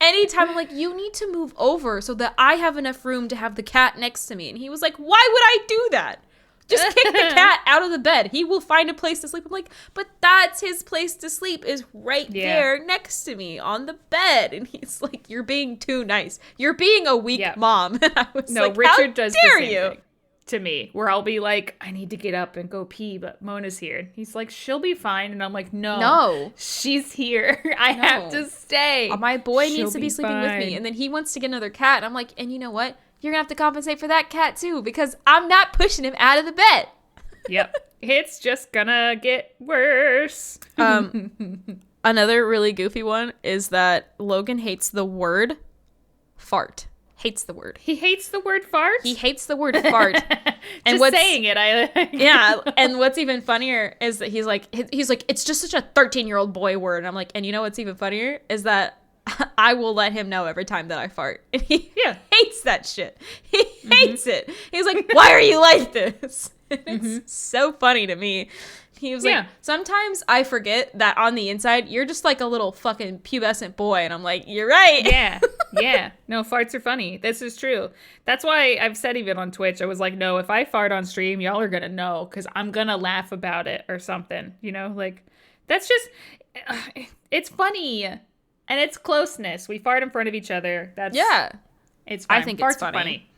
Anytime I'm like, you need to move over so that I have enough room to have the cat next to me. And he was like, why would I do that? Just kick the cat out of the bed. He will find a place to sleep. I'm like, but that's his place to sleep is right there next to me on the bed. And he's like, you're being too nice. You're being a weak mom. And I was like, Richard does the same thing. to me, where I'll be like, I need to get up and go pee, but Mona's here. He's like, she'll be fine. And I'm like, no, she's here. I have to stay. My boy needs to be sleeping with me. And then he wants to get another cat. And I'm like, and you know what? You're going to have to compensate for that cat too, because I'm not pushing him out of the bed. Yep. It's just gonna get worse. Another really goofy one is that Logan hates the word fart. Hates the word. He hates the word fart? He hates the word fart. And just saying it. Yeah. And what's even funnier is that he's like, it's just such a 13-year-old boy word. And I'm like, and you know what's even funnier is that I will let him know every time that I fart. And he hates that shit. He hates it. He's like, why are you like this? It's so funny to me. He was like, sometimes I forget that on the inside, you're just like a little fucking pubescent boy. And I'm like, you're right. Yeah. No, farts are funny. This is true. That's why I've said even on Twitch, I was like, no, if I fart on stream, y'all are going to know because I'm going to laugh about it or something. You know, like, that's just, it's funny. And it's closeness. We fart in front of each other. It's fine. I think Farts it's funny.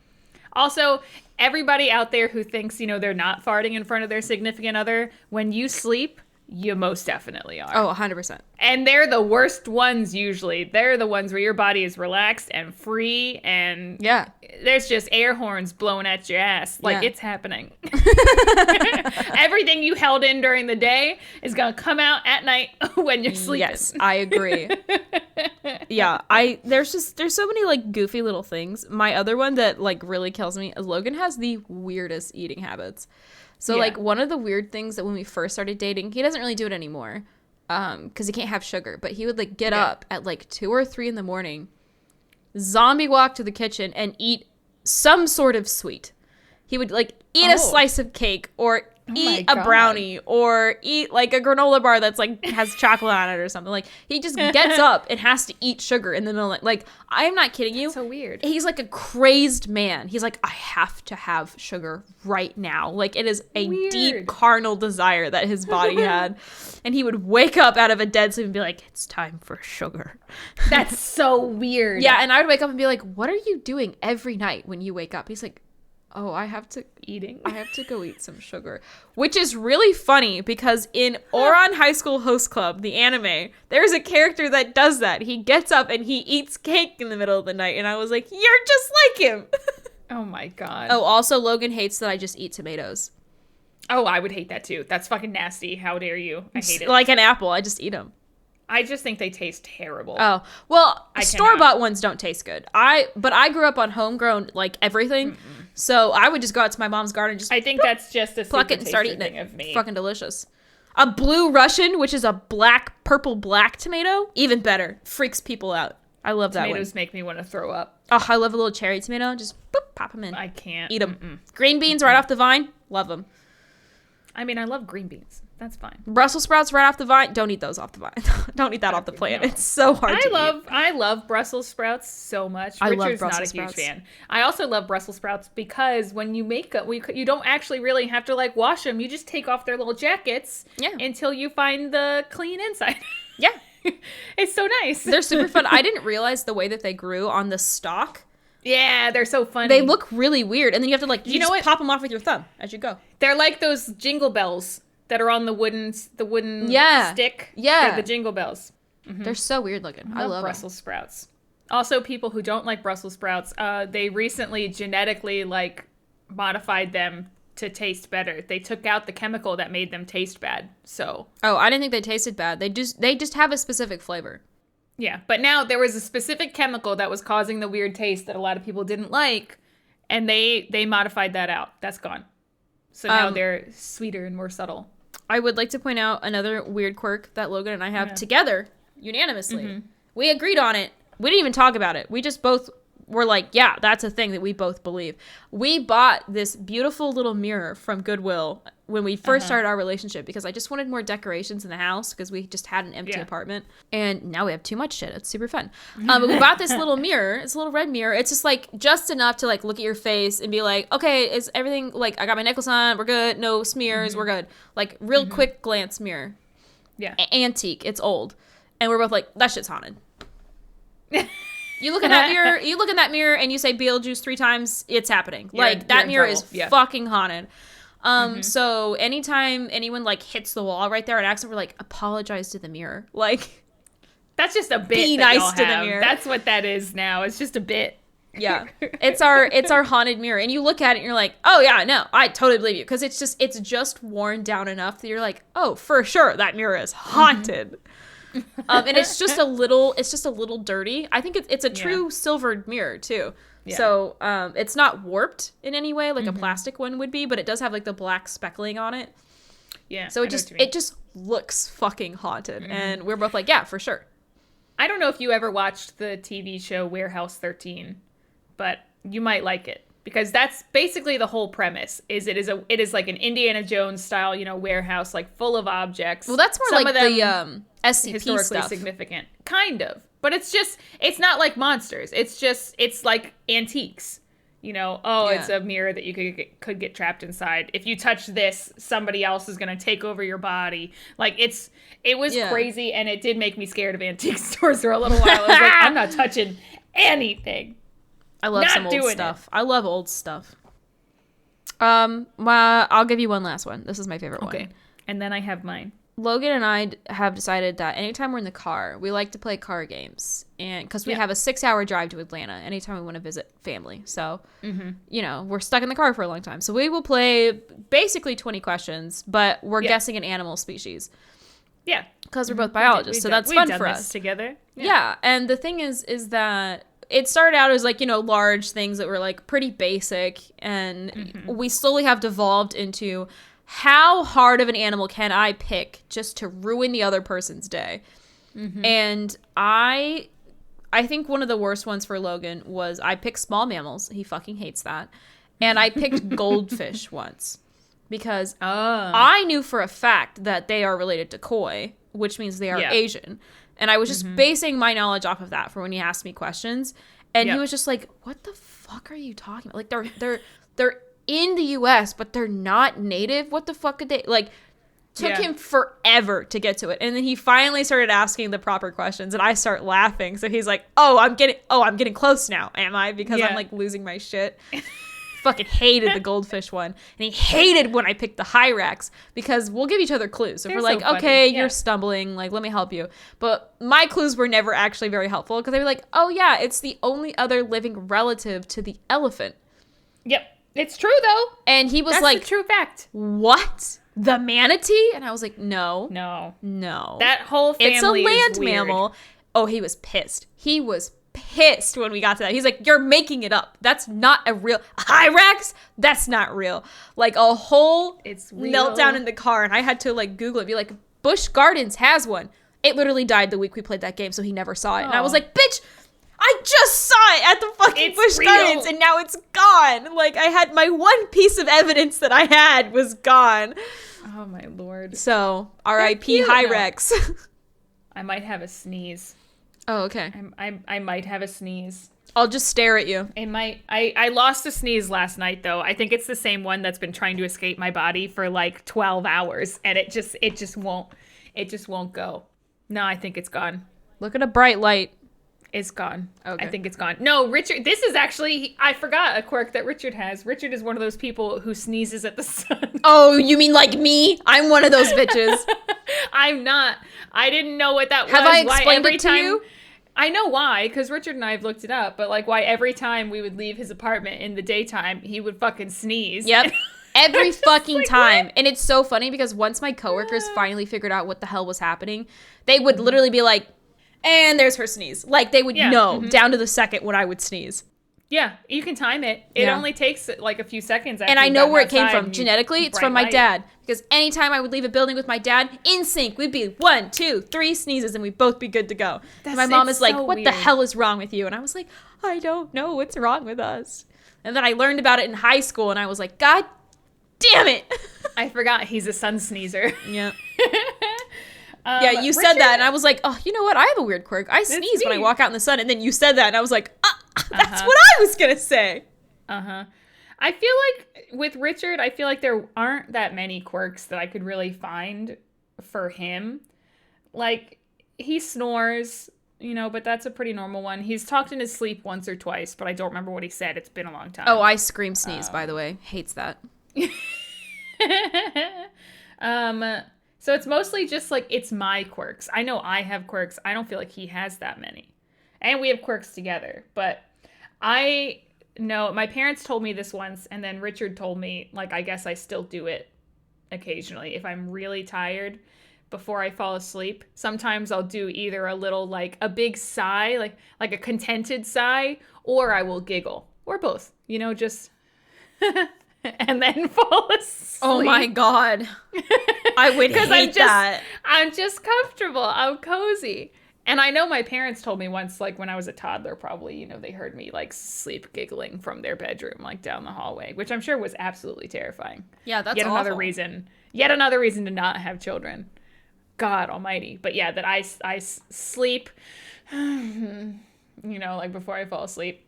Also, everybody out there who thinks, they're not farting in front of their significant other, when you sleep, you most definitely are. Oh, 100%. And they're the worst ones usually. They're the ones where your body is relaxed and free and there's just air horns blowing at your ass. Like, it's happening. Everything you held in during the day is going to come out at night when you're sleeping. Yes, I agree. There's so many like goofy little things. My other one that like really kills me is Logan has the weirdest eating habits. So like one of the weird things that when we first started dating, he doesn't really do it anymore because he can't have sugar, but he would like get up at like 2 or 3 in the morning, zombie walk to the kitchen and eat some sort of sweet. He would like eat a slice of cake or eat a brownie or eat like a granola bar that's like has chocolate on it or something. Like he just gets up and has to eat sugar in the middle of, like I'm not kidding you. That's so weird. He's like a crazed man. He's like, I have to have sugar right now. Like it is a deep carnal desire that his body had. And he would wake up out of a dead sleep and be like, it's time for sugar. That's so weird. Yeah, and I would wake up and be like, what are you doing every night when you wake up? He's like, oh, I have to go eat some sugar. Which is really funny because in Ouran High School Host Club, the anime, there's a character that does that. He gets up and he eats cake in the middle of the night. And I was like, you're just like him. Oh my God. Oh, also Logan hates that I just eat tomatoes. Oh, I would hate that too. That's fucking nasty. How dare you? I hate it. Like an apple. I just eat them. I just think they taste terrible. Oh, well, store-bought ones don't taste good. But I grew up on homegrown, like, everything. Mm-mm. So I would just go out to my mom's garden and just I think that's just a pluck it and start eating thing it. Of me. Fucking delicious. A blue Russian, which is a purple-black tomato, even better. Freaks people out. I love that one. Tomatoes make me want to throw up. Oh, I love a little cherry tomato. Just boop, pop them in. I can't. Eat them. Green beans right off the vine. Love them. I mean, I love green beans. That's fine. Brussels sprouts right off the vine. Don't eat those off the vine. Don't eat that off the plant. No. It's so hard to eat. I love Brussels sprouts so much. Richard's not a huge fan. I also love Brussels sprouts because when you make them, you don't actually really have to like wash them. You just take off their little jackets until you find the clean inside. Yeah. It's so nice. They're super fun. I didn't realize the way that they grew on the stalk. Yeah, they're so funny. They look really weird. And then you have to like, pop them off with your thumb as you go. They're like those jingle bells that are on the wooden stick. Yeah. They're the jingle bells. Mm-hmm. They're so weird looking. I love Brussels sprouts. Also, people who don't like Brussels sprouts, they recently genetically like modified them to taste better. They took out the chemical that made them taste bad. So. Oh, I didn't think they tasted bad. They just have a specific flavor. Yeah, but now there was a specific chemical that was causing the weird taste that a lot of people didn't like, and they modified that out. That's gone. So now they're sweeter and more subtle. I would like to point out another weird quirk that Logan and I have together, unanimously. Mm-hmm. We agreed on it. We didn't even talk about it. We just both were like, yeah, that's a thing that we both believe. We bought this beautiful little mirror from Goodwill when we first started our relationship because I just wanted more decorations in the house because we just had an empty apartment. And now we have too much shit. It's super fun. But we bought this little mirror. It's a little red mirror. It's just like just enough to like look at your face and be like, okay, is everything like I got my necklace on? We're good. No smears. We're good. Like real quick glance mirror. Yeah. Antique. It's old. And we're both like, that shit's haunted. You look in that mirror, and you say Beetlejuice 3 times, it's happening. Like, that mirror is fucking haunted. So anytime anyone, like, hits the wall right there on accident, we're like, apologize to the mirror. Like, that's just a bit. Be nice to the mirror. That's what that is now. It's just a bit. Yeah. It's our haunted mirror. And you look at it and you're like, oh yeah, no, I totally believe you. Because it's just worn down enough that you're like, oh, for sure, that mirror is haunted. And it's just a little dirty. I think it's a true silvered mirror too. Yeah. So it's not warped in any way like a plastic one would be, but it does have like the black speckling on it. Yeah. So it just looks fucking haunted. And we're both like, yeah, for sure. I don't know if you ever watched the TV show Warehouse 13, but you might like it because that's basically the whole premise. It is like an Indiana Jones style, warehouse like full of objects. Well, that's more Some like of them the SCP historically stuff. Significant, kind of. But it's not like monsters. It's like antiques. It's a mirror that you could get trapped inside. If you touch this, somebody else is going to take over your body. Like, it was crazy, and it did make me scared of antique stores for a little while. I was like, I'm not touching anything. I love some old stuff. I love old stuff. I'll give you one last one. This is my favorite one. Okay, and then I have mine. Logan and I have decided that anytime we're in the car, we like to play car games. And because we have a 6-hour drive to Atlanta anytime we want to visit family. So, we're stuck in the car for a long time. So we will play basically 20 questions, but we're guessing an animal species. Yeah. Because we're both biologists. So that's fun for us. Together. Yeah. And the thing is that it started out as like, large things that were like pretty basic. And we slowly have devolved into how hard of an animal can I pick just to ruin the other person's day? And I think one of the worst ones for Logan was I picked small mammals. He fucking hates that. And I picked goldfish once because I knew for a fact that they are related to koi, which means they are Asian. And I was just basing my knowledge off of that for when he asked me questions. And he was just like, what the fuck are you talking about? Like, they're in the U.S., but they're not native. What the fuck could they, like, took him forever to get to it. And then he finally started asking the proper questions, and I start laughing. So he's like, I'm getting close now, am I? Because I'm, like, losing my shit. Fucking hated the goldfish one. And he hated when I picked the hyrax because we'll give each other clues. So if we're like, okay, you're stumbling, like, let me help you. But my clues were never actually very helpful because they'd be like, oh, yeah, it's the only other living relative to the elephant. Yep. It's true, though. And he was That's a true fact. What? The manatee? And I was like, no. That whole family it's a land is weird. mammal. Oh, he was pissed. He was pissed when we got to that. He's like, you're making it up. That's not a real hyrax. That's not real. Like a whole meltdown in the car. And I had to like Google it. Be like, Busch Gardens has one. It literally died the week we played that game. So he never saw it. And I was like, bitch, I just saw it at the fucking Busch Gardens and now it's gone. Like, I had my one piece of evidence that I had was gone. Oh, my Lord. So, R.I.P. Hyrax. I might have a sneeze. Oh, okay. I might have a sneeze. I'll just stare at you. I lost a sneeze last night, though. I think it's the same one that's been trying to escape my body for like 12 hours. And it just won't go. No, I think it's gone. Look at a bright light. It's gone. Okay. I think it's gone. No, Richard, this is actually, I forgot a quirk that Richard has. Richard is one of those people who sneezes at the sun. Oh, you mean like me? I'm one of those bitches. I'm not. I didn't know what that was. Have I explained it to you? I know why, because Richard and I have looked it up, but like why every time we would leave his apartment in the daytime, he would fucking sneeze. Yep. Every fucking like, time. What? And it's so funny because once my coworkers finally figured out what the hell was happening, they would literally be like, and there's her sneeze. Like, they would know down to the second when I would sneeze. Yeah, you can time it. It only takes, like, a few seconds. And I know where it came from. Genetically, it's from my dad. Because anytime I would leave a building with my dad, in sync, we'd be 1, 2, 3 sneezes, and we'd both be good to go. And my mom is like, what the hell is wrong with you? And I was like, I don't know what's wrong with us. And then I learned about it in high school, and I was like, God damn it. I forgot he's a sun sneezer. Yeah. Yeah, you said that, and I was like, oh, you know what? I have a weird quirk. I sneeze when I walk out in the sun, and then you said that, and I was like, that's what I was going to say. I feel like with Richard, I feel like there aren't that many quirks that I could really find for him. Like, he snores, but that's a pretty normal one. He's talked in his sleep once or twice, but I don't remember what he said. It's been a long time. Oh, I scream sneeze, by the way. Hates that. So it's mostly just like, it's my quirks. I know I have quirks. I don't feel like he has that many. And we have quirks together. But I know, my parents told me this once, and then Richard told me, like, I guess I still do it occasionally. If I'm really tired before I fall asleep, sometimes I'll do either a little, like, a big sigh, like a contented sigh, or I will giggle. Or both. Just... and then fall asleep. Oh my God. I would hate that. I'm just comfortable. I'm cozy. And I know my parents told me once, like when I was a toddler, probably, they heard me like sleep giggling from their bedroom, like down the hallway, which I'm sure was absolutely terrifying. Yeah, that's yet awful. Yet another reason to not have children. God almighty. But yeah, that I sleep, like before I fall asleep.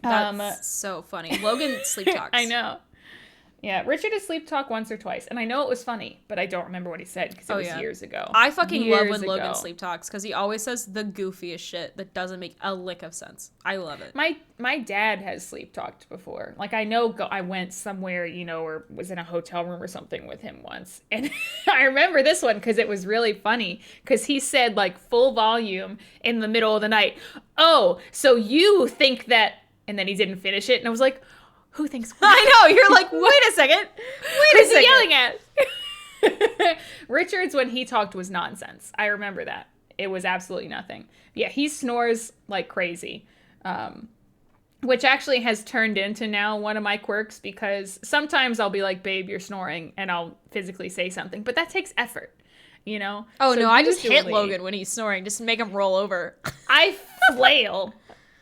That's so funny. Logan sleep talks. I know. Yeah, Richard has sleep talk once or twice, and I know it was funny, but I don't remember what he said because it was years ago. I fucking love when Logan sleep talks because he always says the goofiest shit that doesn't make a lick of sense. I love it. My dad has sleep talked before. Like, I know I went somewhere, or was in a hotel room or something with him once, and I remember this one because it was really funny because he said, like, full volume in the middle of the night, "Oh, so you think that," and then he didn't finish it, and I was like, who thinks what? I know, you're like, wait a second. Who's he yelling at? Richard's, when he talked, was nonsense. I remember that. It was absolutely nothing. Yeah, he snores like crazy, which actually has turned into now one of my quirks because sometimes I'll be like, babe, you're snoring, and I'll physically say something, but that takes effort, Oh, so no, I just hit Logan when he's snoring, just make him roll over. I flail.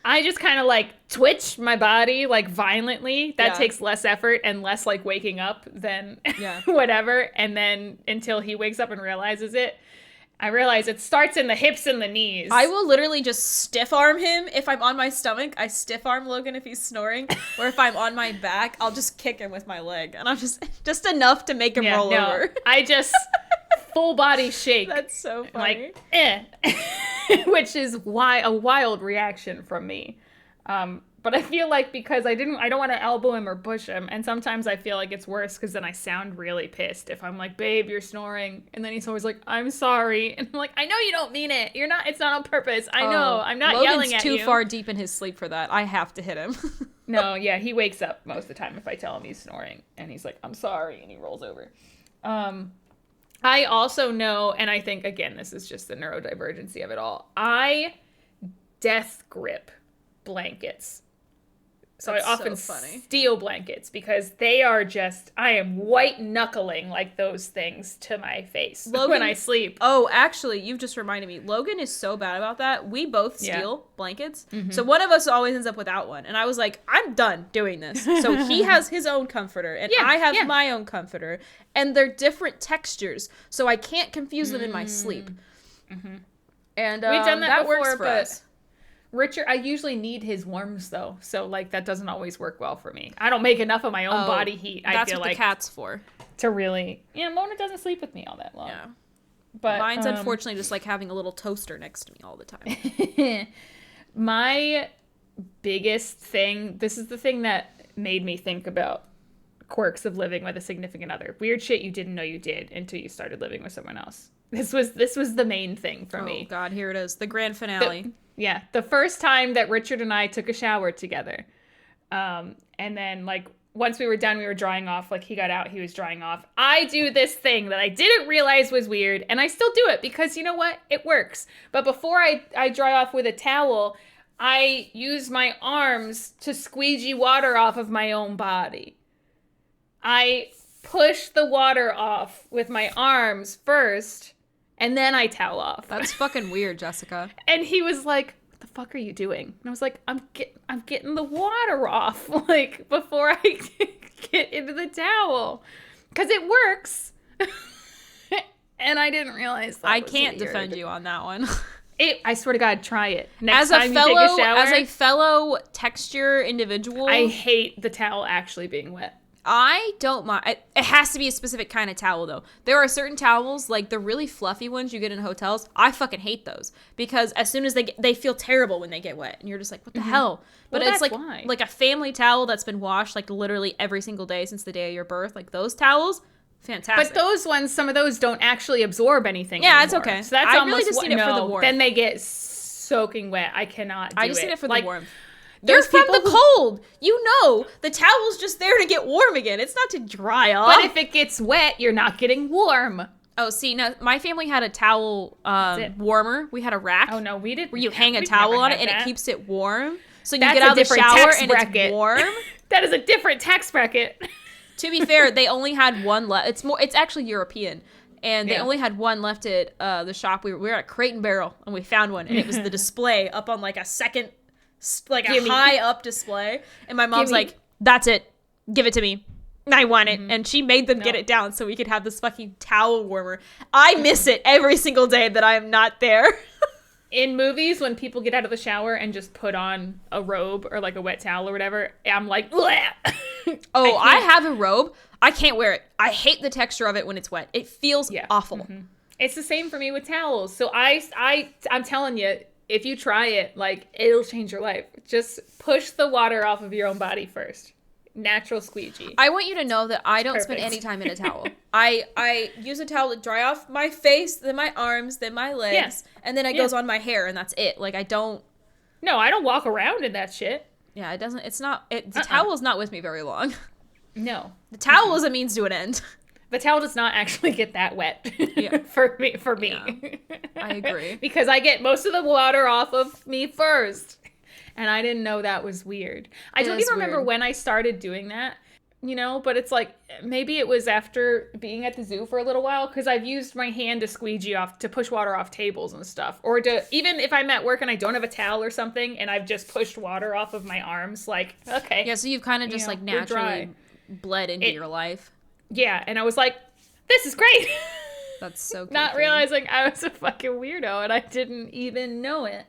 I just kind of like twitch my body like violently. That takes less effort and less like waking up than whatever. And then until he wakes up and realizes it, I realize it starts in the hips and the knees. I will literally just stiff arm him. If I'm on my stomach, I stiff arm Logan if he's snoring. Or if I'm on my back, I'll just kick him with my leg. And I'm just enough to make him roll over. I just full body shake. That's so funny. Like, which is why a wild reaction from me. But I feel like because I don't want to elbow him or push him. And sometimes I feel like it's worse because then I sound really pissed if I'm like, babe, you're snoring. And then he's always like, I'm sorry. And I'm like, I know you don't mean it. It's not on purpose. I know. I'm not yelling at you. Logan's too far deep in his sleep for that. I have to hit him. No, yeah, he wakes up most of the time if I tell him he's snoring. And he's like, I'm sorry. And he rolls over. I also know, and I think, again, this is just the neurodivergency of it all. I death grip blankets. So I often steal blankets because they are just, I am white knuckling like those things to my face when I sleep. Oh, actually, you've just reminded me. Logan is so bad about that. We both steal blankets. Mm-hmm. So one of us always ends up without one. And I was like, I'm done doing this. So he has his own comforter and I have my own comforter. And they're different textures. So I can't confuse them in my sleep. Mm-hmm. And we've done that before, works for us. Richard, I usually need his warmth though, so like that doesn't always work well for me. I don't make enough of my own body heat. That's what the cat's for. To really, Mona doesn't sleep with me all that long. Yeah, but mine's unfortunately just like having a little toaster next to me all the time. My biggest thing. This is the thing that made me think about quirks of living with a significant other. Weird shit you didn't know you did until you started living with someone else. This was the main thing for me. Oh God, here it is, the grand finale. The first time that Richard and I took a shower together. And then, like, once we were done, we were drying off. Like, he got out, he was drying off. I do this thing that I didn't realize was weird, and I still do it because, you know what? It works. But before I dry off with a towel, I use my arms to squeegee water off of my own body. I push the water off with my arms first, and then I towel off. That's fucking weird, Jessica. And he was like, what the fuck are you doing? And I was like, I'm getting the water off, like, before I get into the towel. Because it works. And I didn't realize that. I can't defend you on that one. I swear to God, try it. Next time you take a shower. As a fellow texture individual. I hate the towel actually being wet. I don't mind. It has to be a specific kind of towel, though. There are certain towels, like the really fluffy ones you get in hotels. I fucking hate those because as soon as they feel terrible when they get wet, and you're just like, what the hell? But Well, it's that's like why. like a family towel that's been washed like literally every single day since the day of your birth. Like those towels, fantastic. But those ones, some of those don't actually absorb anything. Yeah, anymore. it's okay. So that's I almost really just need it for the warmth. Then they get soaking wet. I cannot. I just need it for the warmth. You're There's from people the cold. You know, the towel's just there to get warm again. It's not to dry off. But if it gets wet, you're not getting warm. Oh, see, no, my family had a towel warmer. We had a rack. Oh no, we did. Where you hang a towel on it and it keeps it warm. So you That's get out of the shower and bracket. it's warm. That is a different tax bracket. To be fair, they only had one left. It's actually European. And they only had one left at the shop. We were at Crate and Barrel and we found one, and it was the display up on like a second, like a high up display. And my mom's like, "That's it, give it to me. I want it." And she made them get it down so we could have this fucking towel warmer. I miss it every single day that I am not there. In movies, when people get out of the shower and just put on a robe or like a wet towel or whatever, I'm like, bleh. Oh, I have a robe. I can't wear it. I hate the texture of it when it's wet. It feels awful. It's the same for me with towels. So I'm telling you, if you try it, like, it'll change your life. Just push the water off of your own body first. Natural squeegee. I want you to know that I don't spend any time in a towel. I use a towel to dry off my face, then my arms, then my legs, and then it goes on my hair, and that's it. Like, I don't... No, I don't walk around in that shit. Yeah, it doesn't... It's not... The towel is not with me very long. No. The towel is a means to an end. The towel does not actually get that wet for me. Yeah, I agree. Because I get most of the water off of me first. And I didn't know that was weird. I don't even remember when I started doing that, but it's like, maybe it was after being at the zoo for a little while, because I've used my hand to squeegee off, to push water off tables and stuff. Or to, even if I'm at work and I don't have a towel or something, and I've just pushed water off of my arms, like, okay. Yeah, so you've kind of just like naturally bled into your life. Yeah, and I was like, this is great. That's so cool. Not realizing I was a fucking weirdo and I didn't even know it.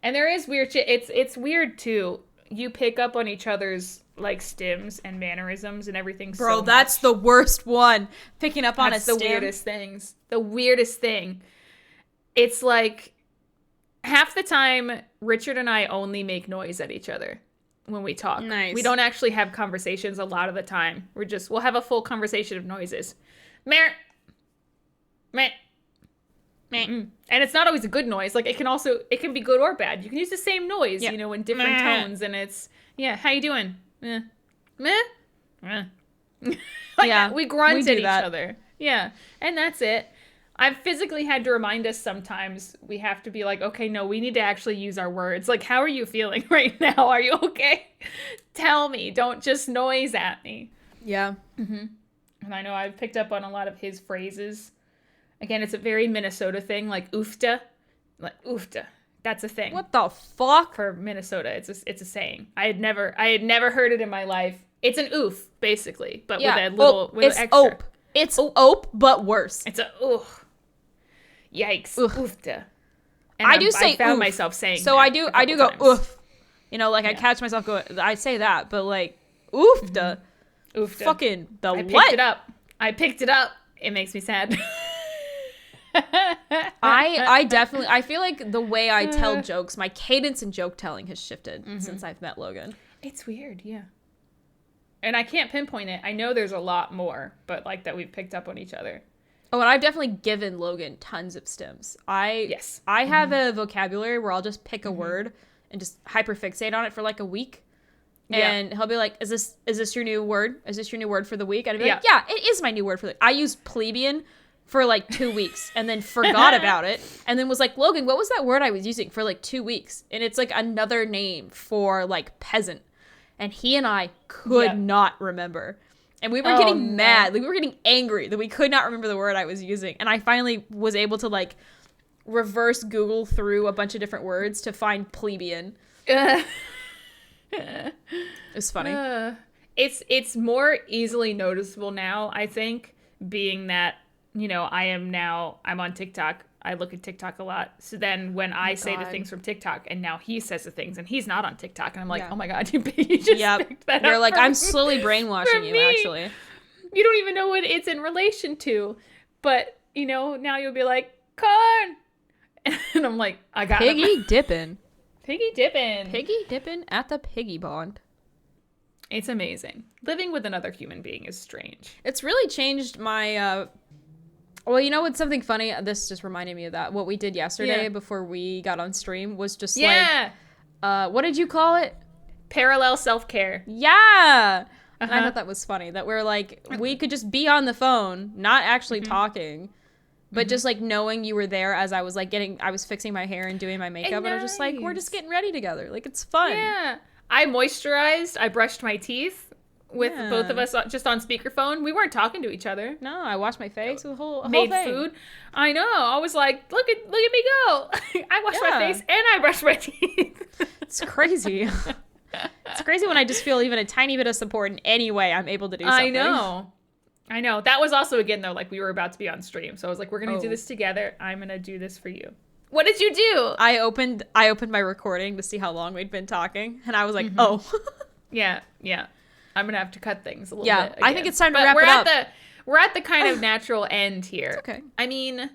And there is weird shit. It's weird too. You pick up on each other's like stims and mannerisms and everything. Bro, that's the worst one. Picking up on a stim. That's the weirdest things. The weirdest thing. It's like half the time Richard and I only make noise at each other when we talk. Nice. We don't actually have conversations a lot of the time. We'll have a full conversation of noises. Meh. Meh. Meh. And it's not always a good noise. Like, it can be good or bad. You can use the same noise, in different tones. And it's, how you doing? Meh. Meh. Meh. We grunt at each other. Yeah. And that's it. I've physically had to remind us sometimes. We have to be like, okay, no, we need to actually use our words. Like, how are you feeling right now? Are you okay? Tell me. Don't just noise at me. Yeah. Mm-hmm. And I know I've picked up on a lot of his phrases. Again, it's a very Minnesota thing, like oofta. Like oofta. That's a thing. What the fuck? For Minnesota, it's a saying. I had never heard it in my life. It's an oof, basically, but with a little with it's an extra. Ope. It's ope, but worse. It's a oof. Yikes. Oof. Oofta. And I found oof. myself saying so that I do go times. oof. I catch myself going, I say that, but like oofta. Mm-hmm. Oofta. Fucking the I what? I picked it up. It makes me sad. I definitely, I feel like the way I tell jokes, my cadence in joke telling has shifted since I've met Logan. It's weird, yeah. And I can't pinpoint it. I know there's a lot more, but like that we've picked up on each other. Oh, and I've definitely given Logan tons of stims. I have a vocabulary where I'll just pick a word and just hyperfixate on it for like a week. And he'll be like, is this your new word? Is this your new word for the week? And I'd be like, yeah, it is my new word for the week. I used plebeian for like 2 weeks and then forgot about it. And then was like, Logan, what was that word I was using for like 2 weeks? And it's like another name for like peasant. And he and I could not remember. And we were getting mad. Like, we were getting angry that we could not remember the word I was using. And I finally was able to like reverse Google through a bunch of different words to find plebeian. It's funny. It's more easily noticeable now, I think, being that I'm on TikTok. I look at TikTok a lot. So then when I say the things from TikTok and now he says the things and he's not on TikTok and I'm like, oh my God, you just picked that You're up like, from- I'm slowly brainwashing you, actually. You don't even know what it's in relation to. But, now you'll be like, corn. And I'm like, I got it. Piggy dipping. Piggy dipping. Piggy dipping at the piggy bond. It's amazing. Living with another human being is strange. It's really changed my, well, what's something funny? This just reminded me of that. What we did yesterday before we got on stream was just what did you call it? Parallel self-care. Yeah. And I thought that was funny that we're like, we could just be on the phone, not actually talking, but just like knowing you were there as I was like I was fixing my hair and doing my makeup. And I was just like, we're just getting ready together. Like, it's fun. Yeah. I moisturized. I brushed my teeth with both of us just on speakerphone. We weren't talking to each other. No, I washed my face. The whole Made thing. Food. I know. I was like, look at me go. I washed my face and I brushed my teeth. It's crazy. It's crazy when I just feel even a tiny bit of support in any way I'm able to do something. I know. That was also, again, though, like we were about to be on stream. So I was like, we're going to do this together. I'm going to do this for you. What did you do? I opened my recording to see how long we'd been talking. And I was like, Yeah. I'm going to have to cut things a little bit. I think it's time to wrap it up. We're at the kind of natural end here. It's okay. I mean,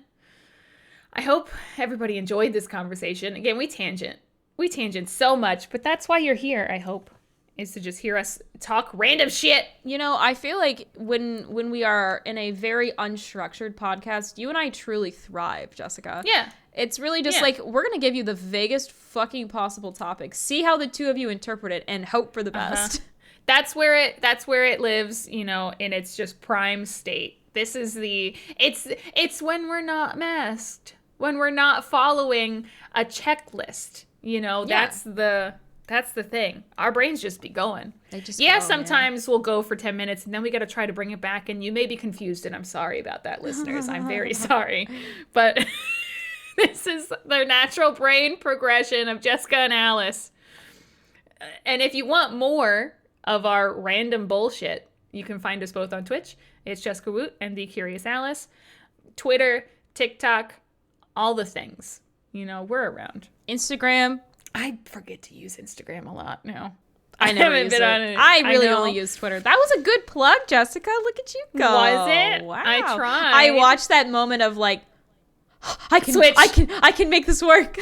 I hope everybody enjoyed this conversation. Again, we tangent so much, but that's why you're here, I hope, is to just hear us talk random shit. I feel like when we are in a very unstructured podcast, you and I truly thrive, Jessica. Yeah. It's really just like, we're going to give you the vaguest fucking possible topic, see how the two of you interpret it, and hope for the best. That's where it lives, in its just prime state. This is it's when we're not masked, when we're not following a checklist. That's the thing. Our brains just be going. They just sometimes we'll go for 10 minutes and then we got to try to bring it back and you may be confused and I'm sorry about that, listeners. I'm very sorry. But this is the natural brain progression of Jessica and Alice. And if you want more of our random bullshit, you can find us both on Twitch. It's Jessica Woot and The Curious Alice. Twitter, TikTok, all the things. We're around. Instagram. I forget to use Instagram a lot now. I never use it. I really only use Twitter. That was a good plug, Jessica. Look at you go. Was it? Wow. I tried. I watched that moment of like, I can make this work.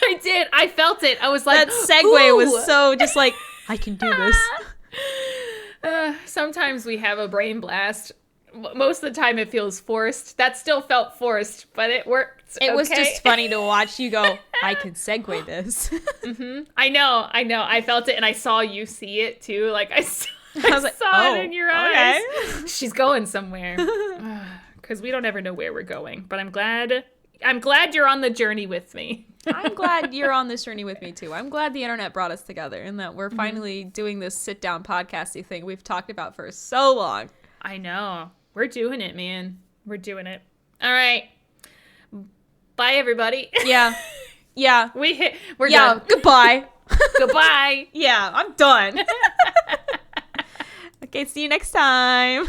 I did. I felt it. I was like, that segue was so just like, I can do this. Sometimes we have a brain blast. Most of the time it feels forced. That still felt forced, but it worked. It was just funny to watch you go, I can segue this. I know. I felt it and I saw you see it too. Like I saw it in your eyes. Okay. She's going somewhere. Because we don't ever know where we're going. But I'm glad you're on the journey with me. I'm glad you're on this journey with me too. I'm glad the internet brought us together and that we're finally doing this sit down podcasty thing we've talked about for so long. I know. We're doing it, man. We're doing it. All right. Bye, everybody. Yeah. Yeah. We're done. Goodbye. Goodbye. Yeah, I'm done. Okay, see you next time.